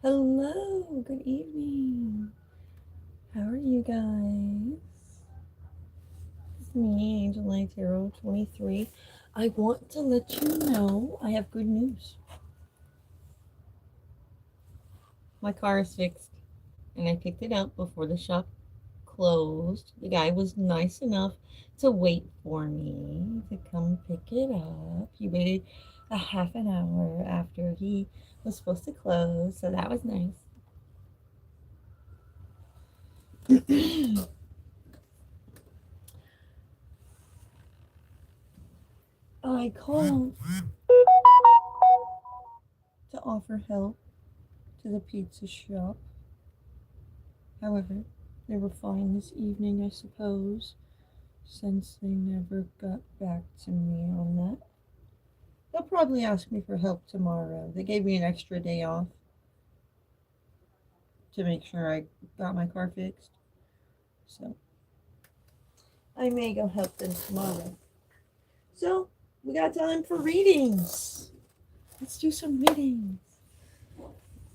Hello, good evening. How are you guys? It's me, Angel Light Tarot 23. I want to let you know I have good news. My car is fixed, and I picked it up before the shop closed. The guy was nice enough to wait for me to come pick it up. He waited a half an hour after he was supposed to close, so that was nice. I called to offer help to the pizza shop. However, they were fine this evening, I suppose, since they never got back to me on that. They'll probably ask me for help tomorrow. They gave me an extra day off to make sure I got my car fixed. So I may go help them tomorrow. So we got time for readings. Let's do some readings.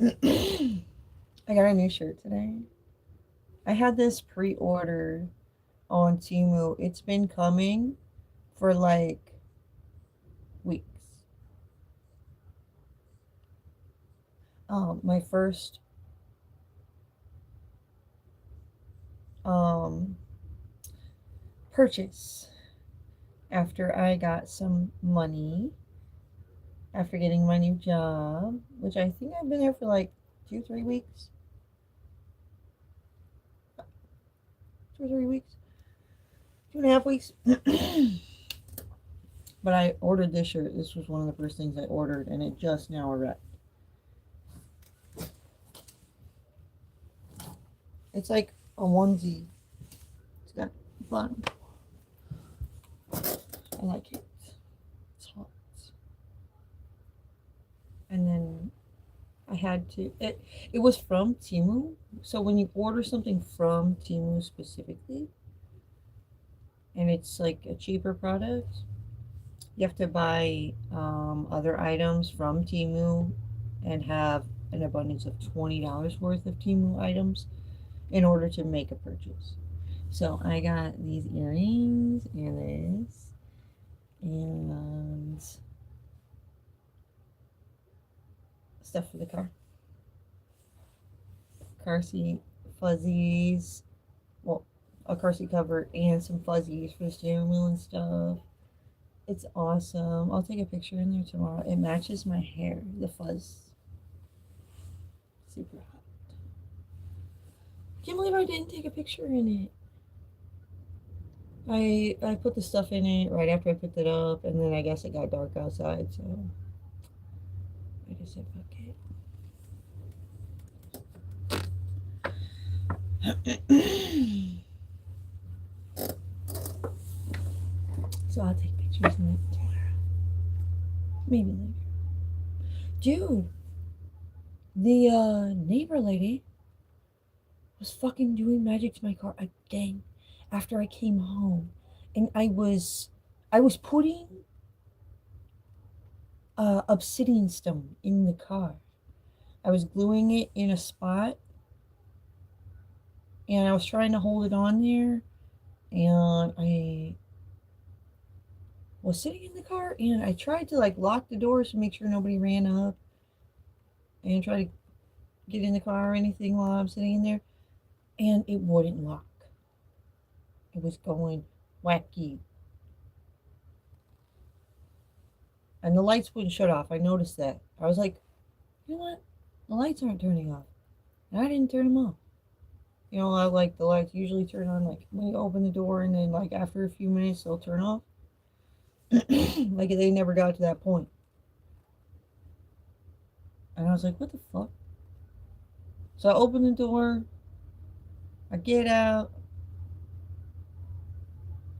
I got a new shirt today. I had this pre order on Temu. It's been coming for like weeks. My first um purchase after I got some money after getting my new job, which I think I've been there for like 2, 3 weeks. 2 or 3 weeks, 2.5 weeks. But I ordered this shirt. This was one of the first things I ordered, and it just now arrived. It's like a onesie. It's got fun. I like it. It's hot. And then I had to. It was from Temu. So when you order something from Temu specifically, and it's like a cheaper product, you have to buy other items from Temu and have an abundance of $20 worth of Temu items in order to make a purchase. So I got these earrings and this and stuff for the car seat fuzzies, well, a car seat cover and some fuzzies for the steering wheel and stuff. It's awesome. I'll take a picture in there tomorrow. It matches my hair, the fuzz. Super hot. Can't believe I didn't take a picture in it. I put the stuff in it right after I picked it up, and then I guess it got dark outside, so I just said fuck it. So I'll take pictures in it tomorrow. Maybe later. Dude, the neighbor lady was fucking doing magic to my car again after I came home. And I was putting obsidian stone in the car. I was gluing it in a spot and I was trying to hold it on there, and I was sitting in the car and I tried to like lock the doors to make sure nobody ran up and try to get in the car or anything while I'm sitting in there, and it wouldn't lock. It was going wacky. And the lights wouldn't shut off. I noticed that. I was like, you know what? The lights aren't turning off. And I didn't turn them off. You know, I like the lights usually turn on like when you open the door, and then like after a few minutes they'll turn off. Like they never got to that point. And I was like, what the fuck? So I open the door, I get out,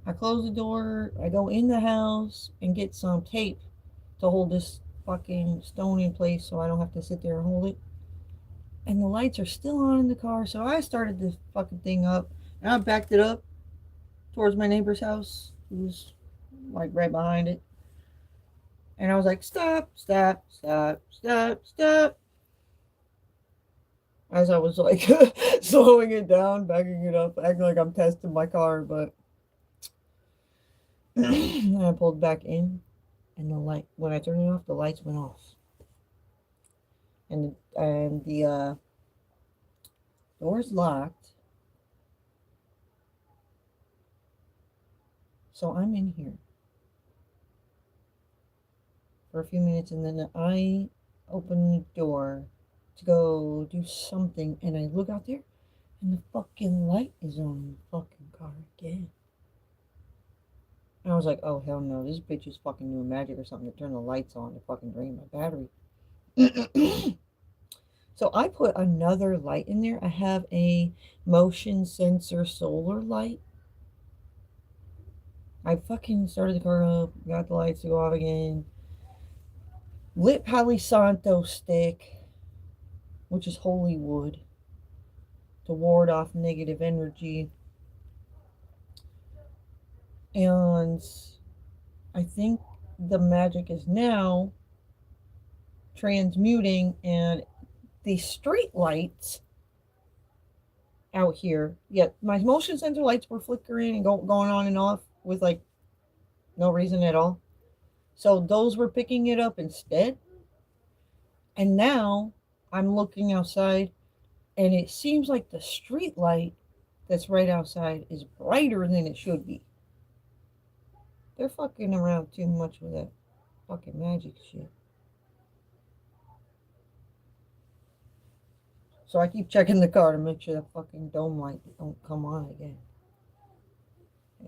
I close the door, I go in the house and get some tape to hold this fucking stone in place so I don't have to sit there and hold it. And the lights are still on in the car, so I started this fucking thing up and I backed it up towards my neighbor's house, who's like right behind it. And I was like, stop, stop, stop, stop, stop. as I was like slowing it down, backing it up, acting like I'm testing my car, but and I pulled back in, and the light, when I turned it off, the lights went off, and the door's locked. So I'm in here for a few minutes, and then I open the door to go do something, and I look out there, and the fucking light is on in the fucking car again. And I was like, oh hell no, this bitch is fucking doing magic or something to turn the lights on to fucking drain my battery. So I put another light in there. I have a motion sensor solar light. I fucking started the car up, got the lights to go off again, lit Palo Santo stick, which is holy wood, to ward off negative energy. And I think the magic is now transmuting, and the street lights out here, yeah, my motion sensor lights were flickering and going on and off with like no reason at all. So those were picking it up instead. And now I'm looking outside, and it seems like the street light that's right outside is brighter than it should be. They're fucking around too much with that fucking magic shit. So I keep checking the car to make sure that fucking dome light don't come on again.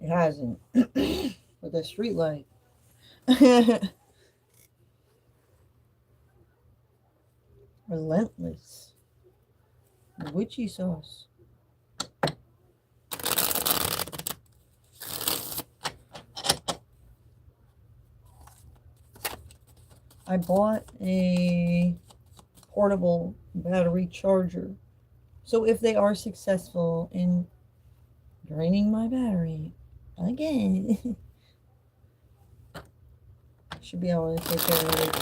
It hasn't. But the street light. Relentless. Witchy sauce. I bought a portable battery charger. So if they are successful in draining my battery again, I should be able to take care of it.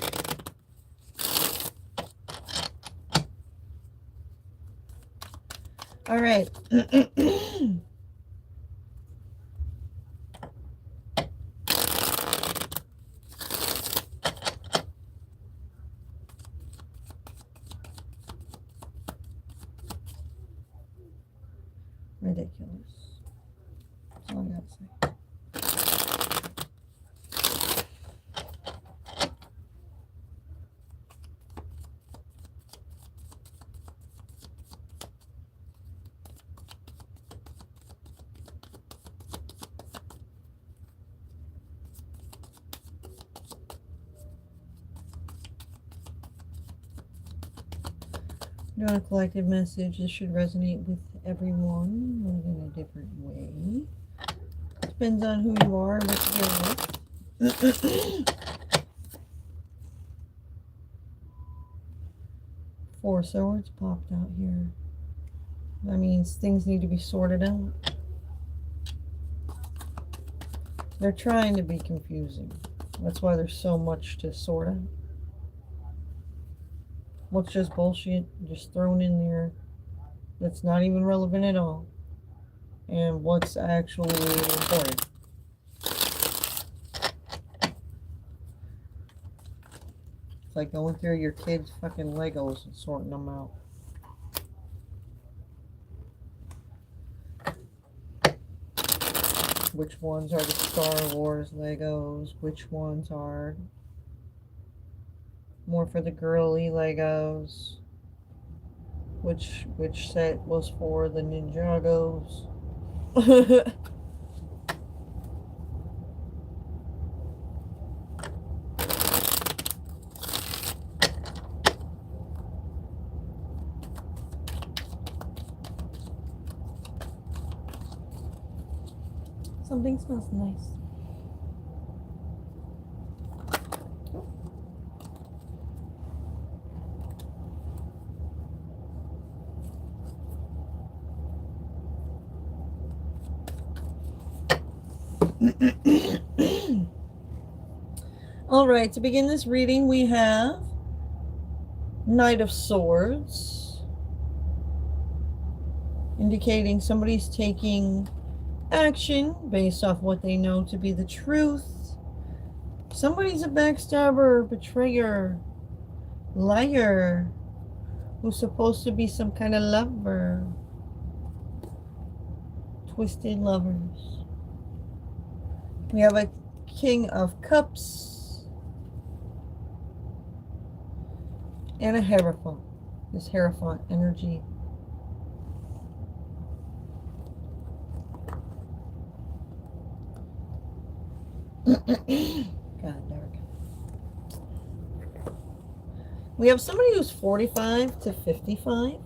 All right. Ridiculous. That's all I gotta say. Doing a collective message. This should resonate with everyone, but in a different way. Depends on who you are and what you're with. 4 swords popped out here. That means things need to be sorted out. They're trying to be confusing. That's why there's so much to sort out. What's just bullshit just thrown in there that's not even relevant at all, and what's actually important. It's like going through your kids' fucking Legos and sorting them out. Which ones are the Star Wars Legos? Which ones are more for the girly Legos? Which set was for the Ninjagos? Something smells nice. All right, to begin this reading, we have Knight of Swords, indicating somebody's taking action based off what they know to be the truth. Somebody's a backstabber, betrayer, liar, who's supposed to be some kind of lover. Twisted lovers. We have a King of Cups and a Hierophant. This Hierophant energy. God, dark. We have somebody who's 45 to 55.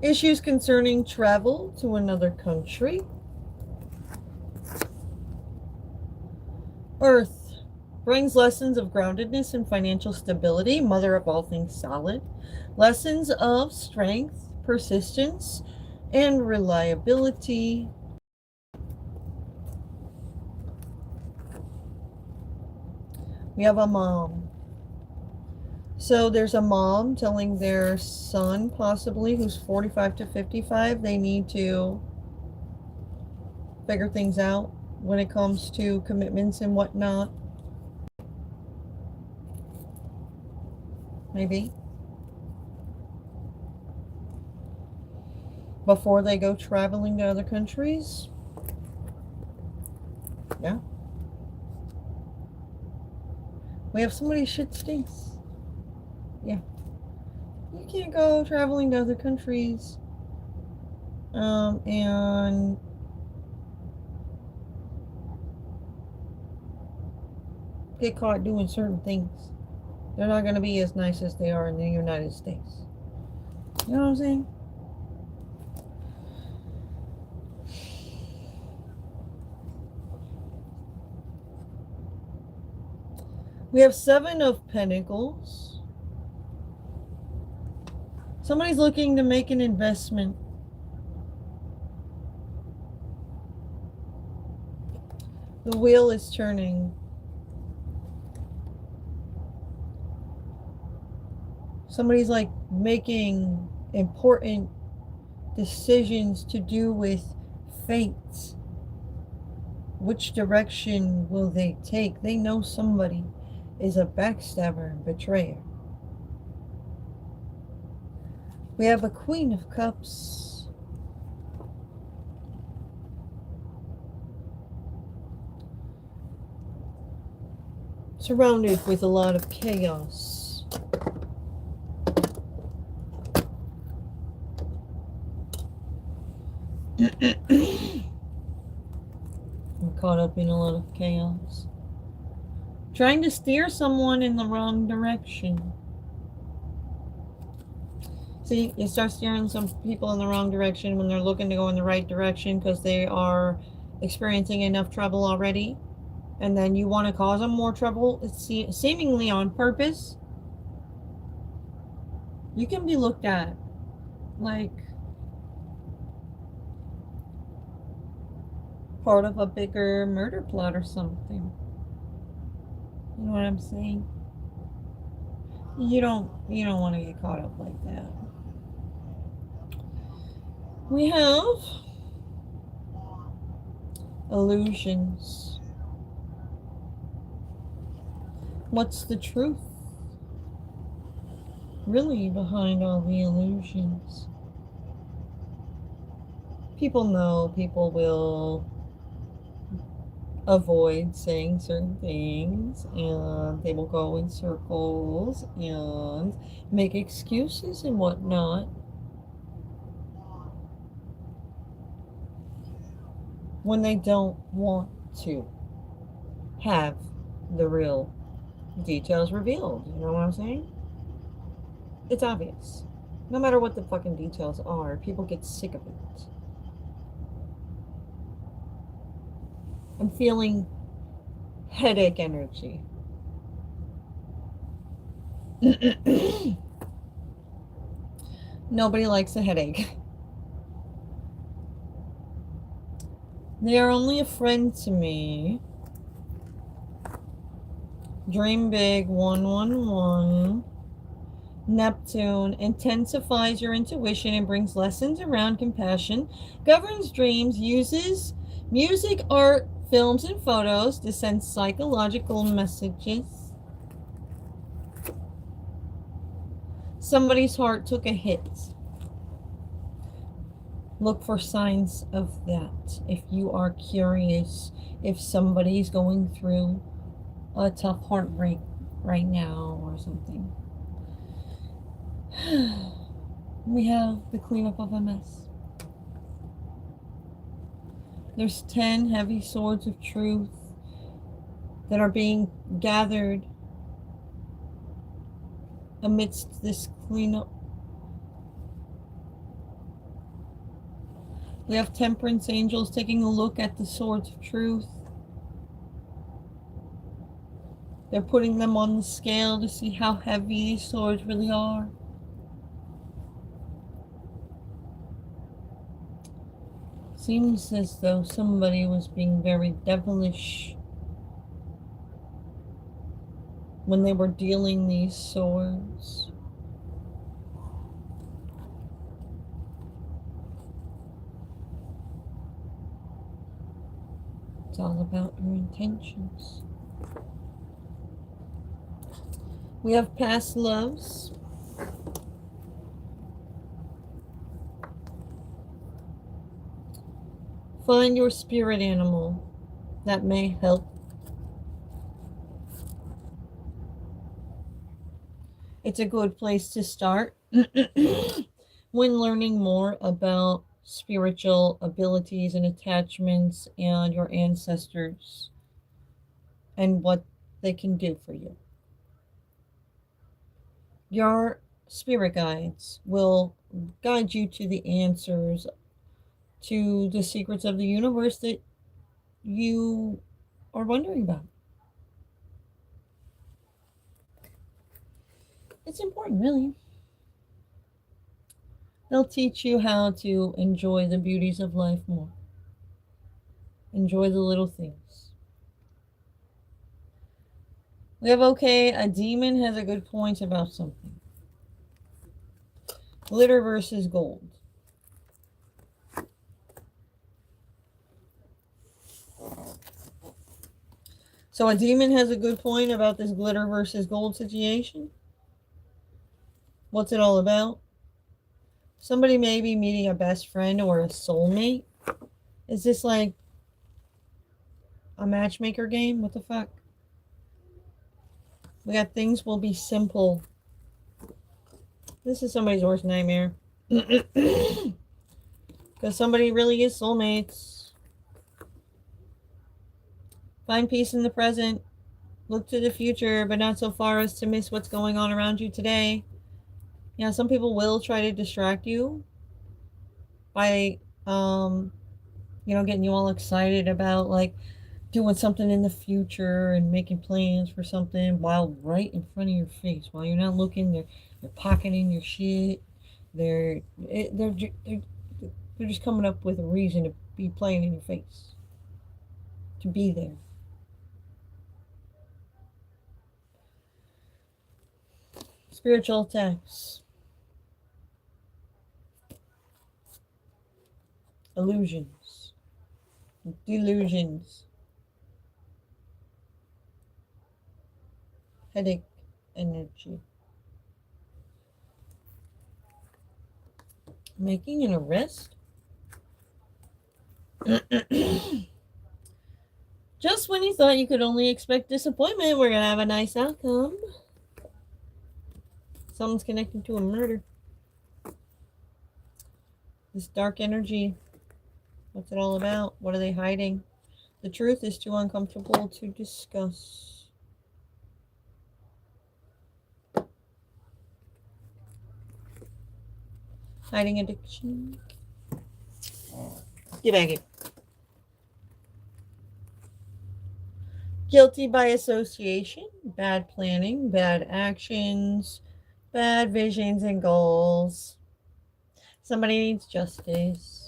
Issues concerning travel to another country. Earth brings lessons of groundedness and financial stability, mother of all things solid. Lessons of strength, persistence, and reliability. We have a mom. So there's a mom telling their son, possibly, who's 45 to 55, they need to figure things out when it comes to commitments and whatnot. Maybe. Before they go traveling to other countries. Yeah. We have somebody's shit stinks. Yeah. You can't go traveling to other countries and get caught doing certain things. They're not going to be as nice as they are in the United States. You know what I'm saying? We have 7 of Pentacles. Somebody's looking to make an investment. The wheel is turning. Somebody's like making important decisions to do with fate. Which direction will they take? They know somebody is a backstabber and betrayer. We have a Queen of Cups. Surrounded with a lot of chaos. I'm caught up in a lot of chaos. Trying to steer someone in the wrong direction. See, you start steering some people in the wrong direction when they're looking to go in the right direction because they are experiencing enough trouble already. And then you want to cause them more trouble, seemingly on purpose. You can be looked at like part of a bigger murder plot or something. You know what I'm saying? You don't want to get caught up like that. We have illusions. What's the truth really behind all the illusions? People know people will avoid saying certain things, and they will go in circles and make excuses and whatnot when they don't want to have the real details revealed. You know what I'm saying? It's obvious. No matter what the fucking details are, people get sick of it. I'm feeling headache energy. Nobody likes a headache. They are only a friend to me Dream big, 111. Neptune intensifies your intuition and brings lessons around compassion, governs dreams, uses music, art, films, and photos to send psychological messages. Somebody's heart took a hit. Look for signs of that if you are curious, if somebody's going through a tough heartbreak right now or something. We have the cleanup of a mess. There's 10 heavy swords of truth that are being gathered amidst this cleanup. We have temperance angels taking a look at the swords of truth. They're putting them on the scale to see how heavy these swords really are. Seems as though somebody was being very devilish when they were dealing these swords. It's all about your intentions. We have past loves. Find your spirit animal that may help. It's a good place to start when learning more about spiritual abilities and attachments and your ancestors and what they can do for you. Your spirit guides will guide you to the answers to the secrets of the universe that you are wondering about. It's important, really. They'll teach you how to enjoy the beauties of life more. Enjoy the little things. We have okay, a demon has a good point about something. Glitter versus gold. So a demon has a good point about this glitter versus gold situation. What's it all about? Somebody may be meeting a best friend or a soulmate. Is this like a matchmaker game? What the fuck? We got things will be simple. This is somebody's worst nightmare. Because somebody really is soulmates. Find peace in the present. Look to the future, but not so far as to miss what's going on around you today. Yeah, some people will try to distract you by, getting you all excited about like doing something in the future and making plans for something while right in front of your face. While you're not looking, they're pocketing your shit. They're just coming up with a reason to be playing in your face, to be there. Spiritual attacks. Illusions. Delusions. Headache energy. Making an arrest? Just when you thought you could only expect disappointment, we're going to have a nice outcome. Someone's connected to a murder. This dark energy. What's it all about? What are they hiding? The truth is too uncomfortable to discuss. Hiding addiction. Get back here. Guilty by association, bad planning, bad actions, bad visions and goals. Somebody needs justice.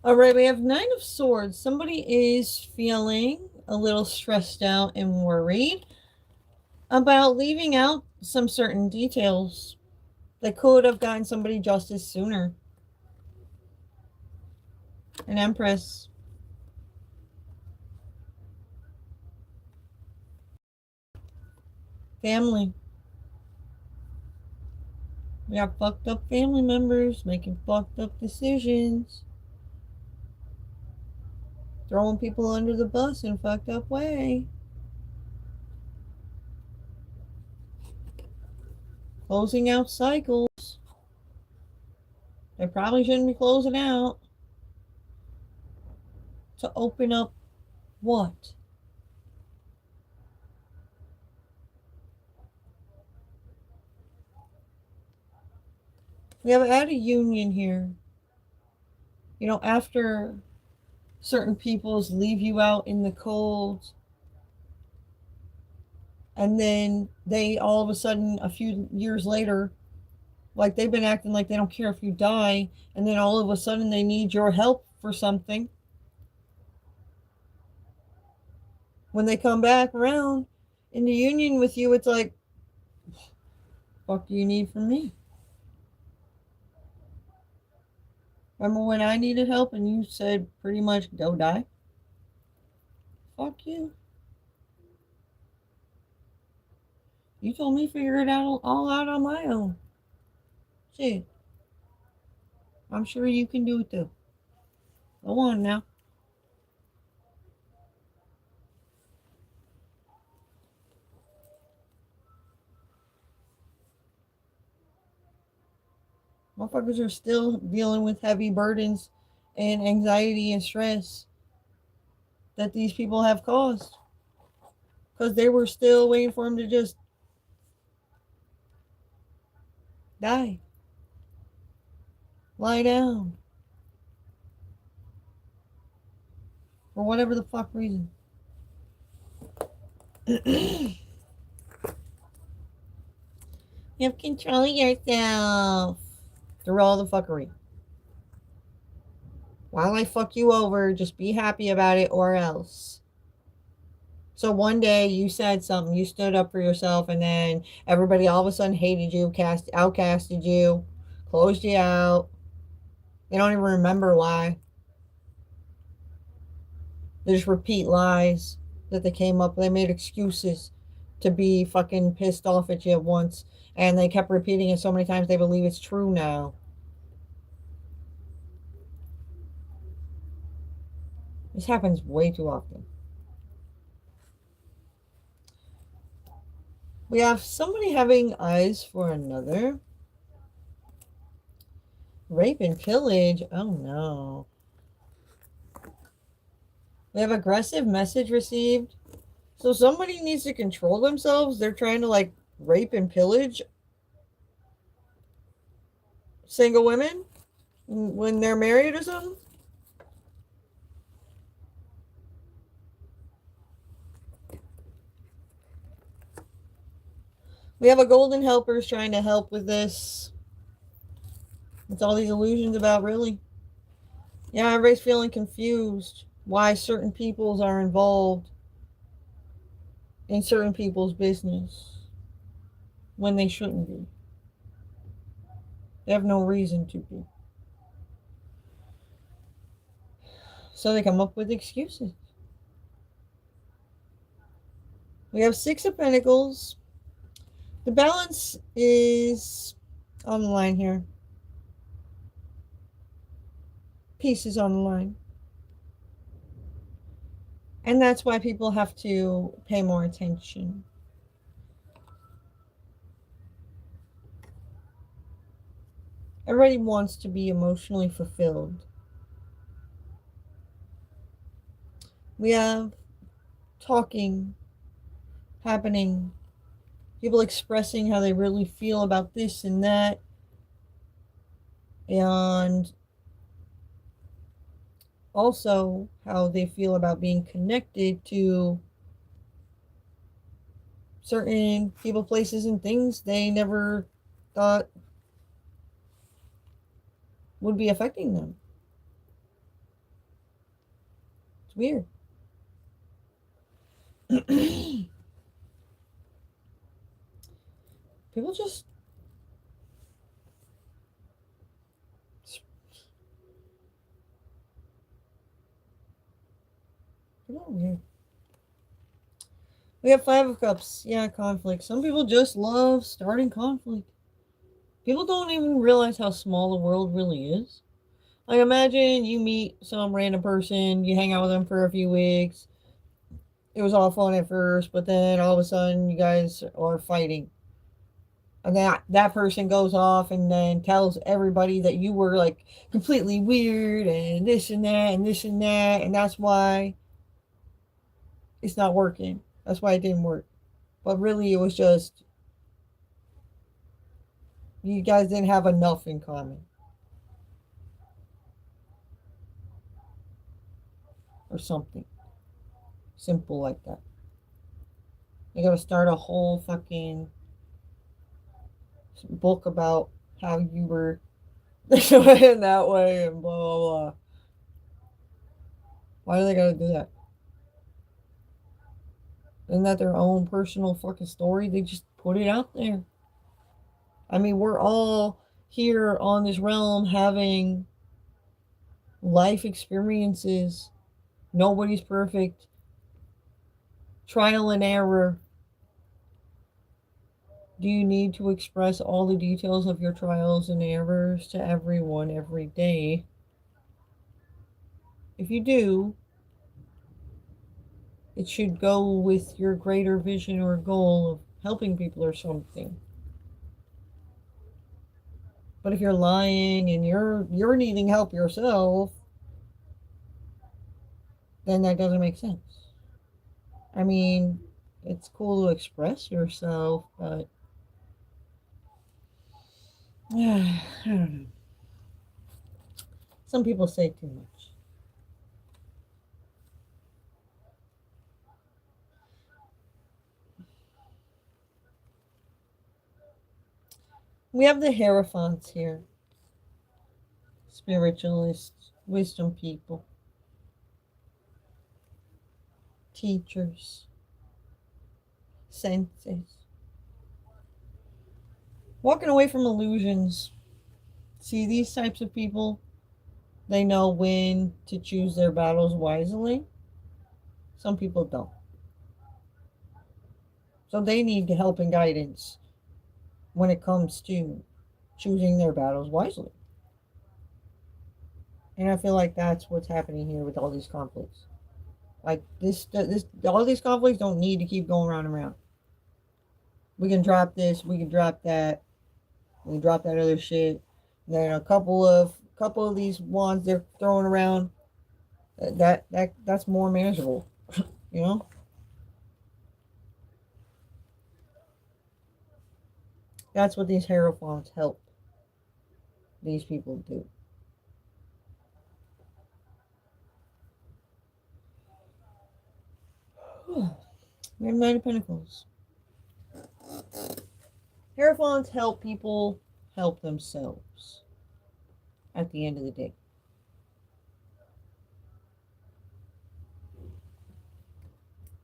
All right, we have Nine of Swords. Somebody is feeling a little stressed out and worried about leaving out some certain details that could have gotten somebody justice sooner. An Empress. Family. We got fucked up family members making fucked up decisions, throwing people under the bus in a fucked up way, closing out cycles they probably shouldn't be closing out to open up what? We have out of union here. After certain peoples leave you out in the cold, and then they all of a sudden, a few years later, like they've been acting like they don't care if you die, and then all of a sudden they need your help for something. When they come back around in the union with you, it's like, fuck do you need from me? Remember when I needed help and you said pretty much go die? Fuck you. You told me figure it out all out on my own. Shit. I'm sure you can do it too. Go on now. Motherfuckers are still dealing with heavy burdens and anxiety and stress that these people have caused. Because they were still waiting for him to just die. Lie down. For whatever the fuck reason. You have control yourself through all the fuckery. While I fuck you over, just be happy about it or else. So one day you said something, you stood up for yourself, and then everybody all of a sudden hated you, outcasted you, closed you out. They don't even remember why. They just repeat lies that they came up with. They made excuses to be fucking pissed off at you at once. And they kept repeating it so many times they believe it's true now. This happens way too often. We have somebody having eyes for another. Rape and pillage. Oh no. We have aggressive message received. So somebody needs to control themselves. They're trying to like rape and pillage single women when they're married or something. We have a golden helpers trying to help with this. What's all these illusions about, really? Yeah, everybody's feeling confused why certain peoples are involved in certain people's business when they shouldn't be. They have no reason to be. So they come up with excuses. We have Six of Pentacles. The balance is on the line here. Peace is on the line. And that's why people have to pay more attention. Everybody wants to be emotionally fulfilled. We have talking happening, people expressing how they really feel about this and that, and also how they feel about being connected to certain people, places, and things they never thought would be affecting them. weird. People just people are weird. We have Five of Cups. Yeah, conflict. Some people just love starting conflict. People don't even realize how small the world really is. Like, imagine you meet some random person, you hang out with them for a few weeks. It was all fun at first, but then all of a sudden you guys are fighting. And that person goes off and then tells everybody that you were like completely weird and this and that and this and that, and that's why it's not working. That's why it didn't work. But really, it was just you guys didn't have enough in common or something simple like that. You gotta start a whole fucking book about how you were this way and that way and blah blah blah. Why do they gotta do that? Isn't that their own personal fucking story? They just put it out there. I mean, we're all here on this realm having life experiences. Nobody's perfect. Trial and error. Do you need to express all the details of your trials and errors to everyone every day? If you do, it should go with your greater vision or goal of helping people or something. But if you're lying and you're needing help yourself, then that doesn't make sense. I mean, it's cool to express yourself, but I don't know. Some people say too much. We have the Hierophants here, spiritualists, wisdom people, teachers, senses. Walking away from illusions. See, these types of people, they know when to choose their battles wisely. Some people don't. So they need help and guidance when it comes to choosing their battles wisely. And I feel like that's what's happening here with all these conflicts. Like all these conflicts don't need to keep going round and round. We can drop this, we can drop that, we can drop that other shit. Then a couple of these wands they're throwing around, that's more manageable, you know. That's what these hierophants help these people do. We have Nine of Pentacles. Hierophants help people help themselves at the end of the day.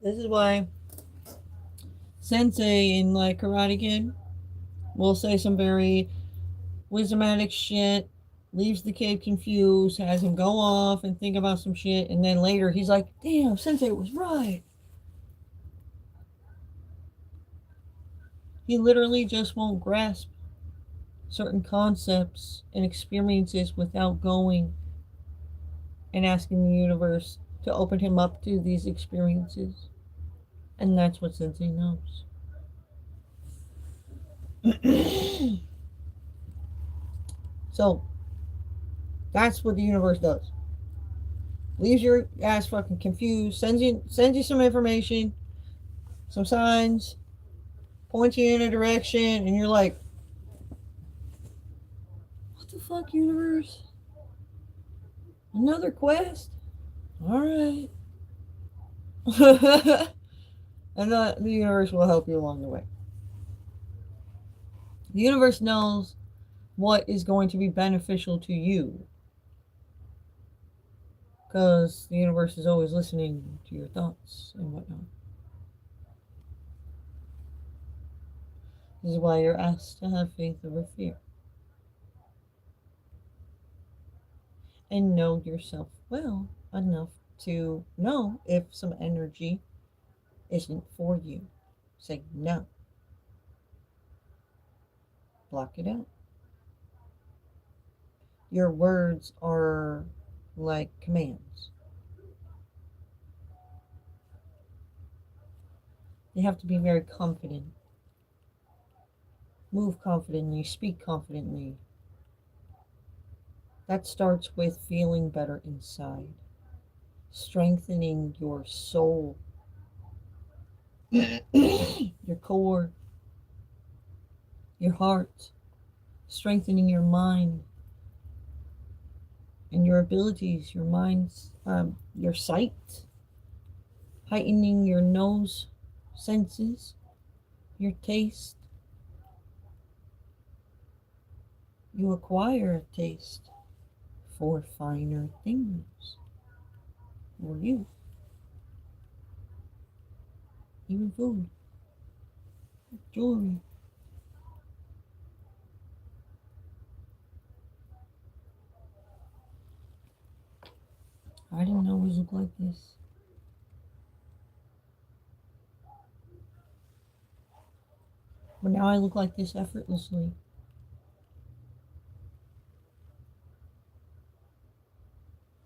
This is why Sensei in like Karate Kid will say some very wisdomatic shit, leaves the kid confused, has him go off and think about some shit, and then later he's like, damn, Sensei was right. He literally just won't grasp certain concepts and experiences without going and asking the universe to open him up to these experiences. And that's what Sensei knows. So, that's what the universe does. Leaves your ass fucking confused, sends you some information, some signs, points you in a direction, and you're like, what the fuck, universe? Another quest? Alright. And the universe will help you along the way. The universe knows what is going to be beneficial to you. because the universe is always listening to your thoughts and whatnot. This is why you're asked to have faith over fear. And know yourself well enough to know if some energy isn't for you. Say no. Block it out. Your words are like commands. You have to be very confident. Move confidently, speak confidently. That starts with feeling better inside, strengthening your soul, your core, your heart, strengthening your mind and your abilities, your mind's, your sight, heightening your nose senses, your taste. You acquire a taste for finer things, for you, even food, jewelry. I didn't always look like this. But now I look like this effortlessly.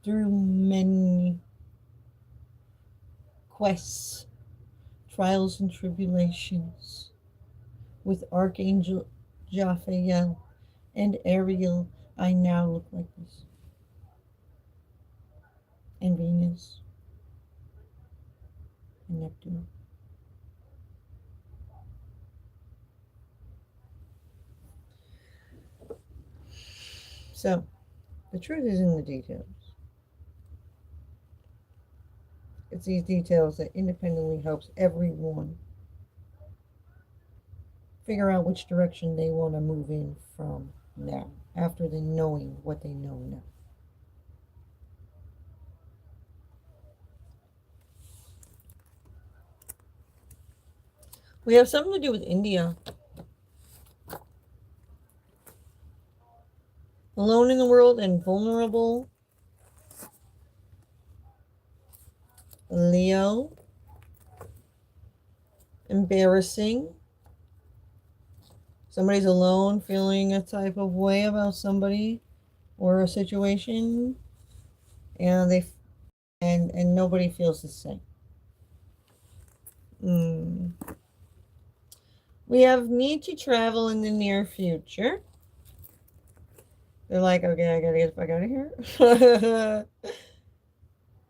Through many quests, trials, and tribulations, with Archangel Jophiel and Ariel, I now look like this. And Venus and Neptune. So, the truth is in the details. It's these details that independently helps everyone figure out which direction they want to move in from now, after they knowing what they know now. We have something to do with India. Alone in the world and vulnerable. Leo. Embarrassing. Somebody's alone, feeling a type of way about somebody or a situation, and and nobody feels the same. We have need to travel in the near future. They're like, okay, I gotta get the fuck out of here.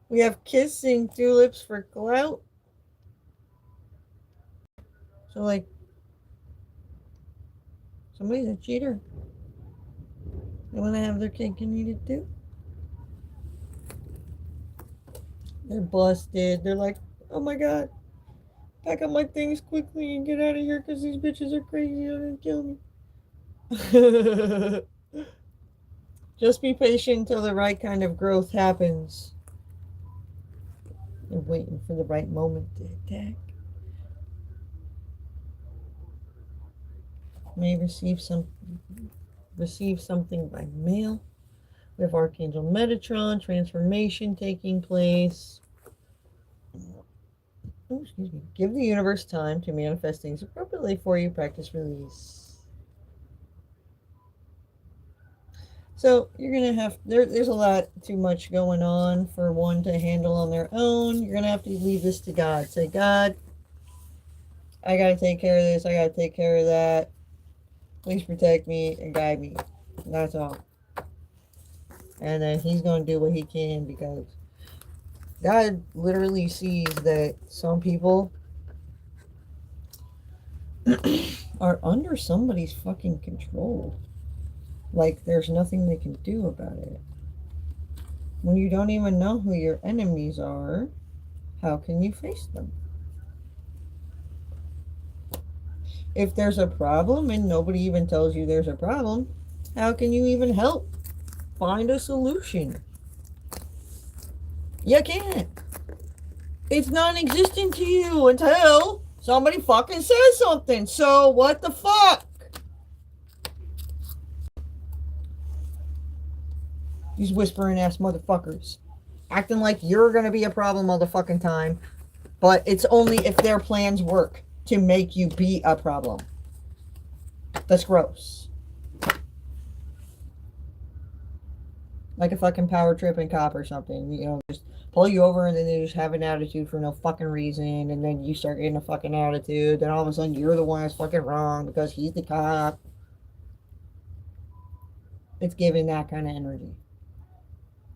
We have kissing tulips for clout. So, like, somebody's a cheater. They want to have their cake and eat it too. They're busted. They're like, oh my god, pack up my things quickly and get out of here because these bitches are crazy. They're gonna kill me. Just be patient until the right kind of growth happens. They're waiting for the right moment to attack. May receive something by mail. We have Archangel Metatron, transformation taking place. Oh, excuse me. Give the universe time to manifest things appropriately for you. Practice release. So you're going to have, there's a lot too much going on for one to handle on their own. You're going to have to leave this to God. Say, God, I got to take care of this. I got to take care of that. Please protect me and guide me. That's all. And then he's going to do what he can, because God literally sees that some people are under somebody's fucking control. Like, there's nothing they can do about it. When you don't even know who your enemies are, how can you face them? If there's a problem and nobody even tells you there's a problem, how can you even help find a solution? You can't. It's non-existent to you until somebody fucking says something. So what the fuck? These whispering ass motherfuckers. Acting like you're gonna be a problem all the fucking time. But it's only if their plans work to make you be a problem. That's gross. Like a fucking power tripping cop or something. You know, just pull you over and then they just have an attitude for no fucking reason. And then you start getting a fucking attitude. Then all of a sudden you're the one that's fucking wrong because he's the cop. It's giving that kind of energy.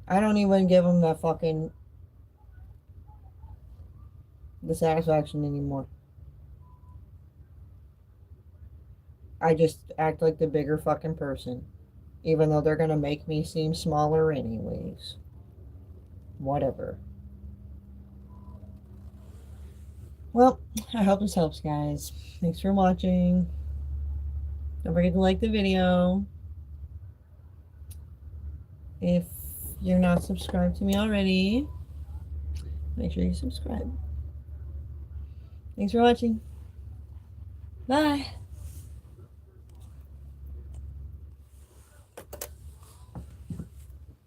I don't even give them the fucking the satisfaction anymore. I just act like the bigger fucking person. Even though they're gonna make me seem smaller anyways. Whatever. Well, I hope this helps, guys. Thanks for watching. Don't forget to like the video. If you're not subscribed to me already, make sure you subscribe. Thanks for watching. Bye.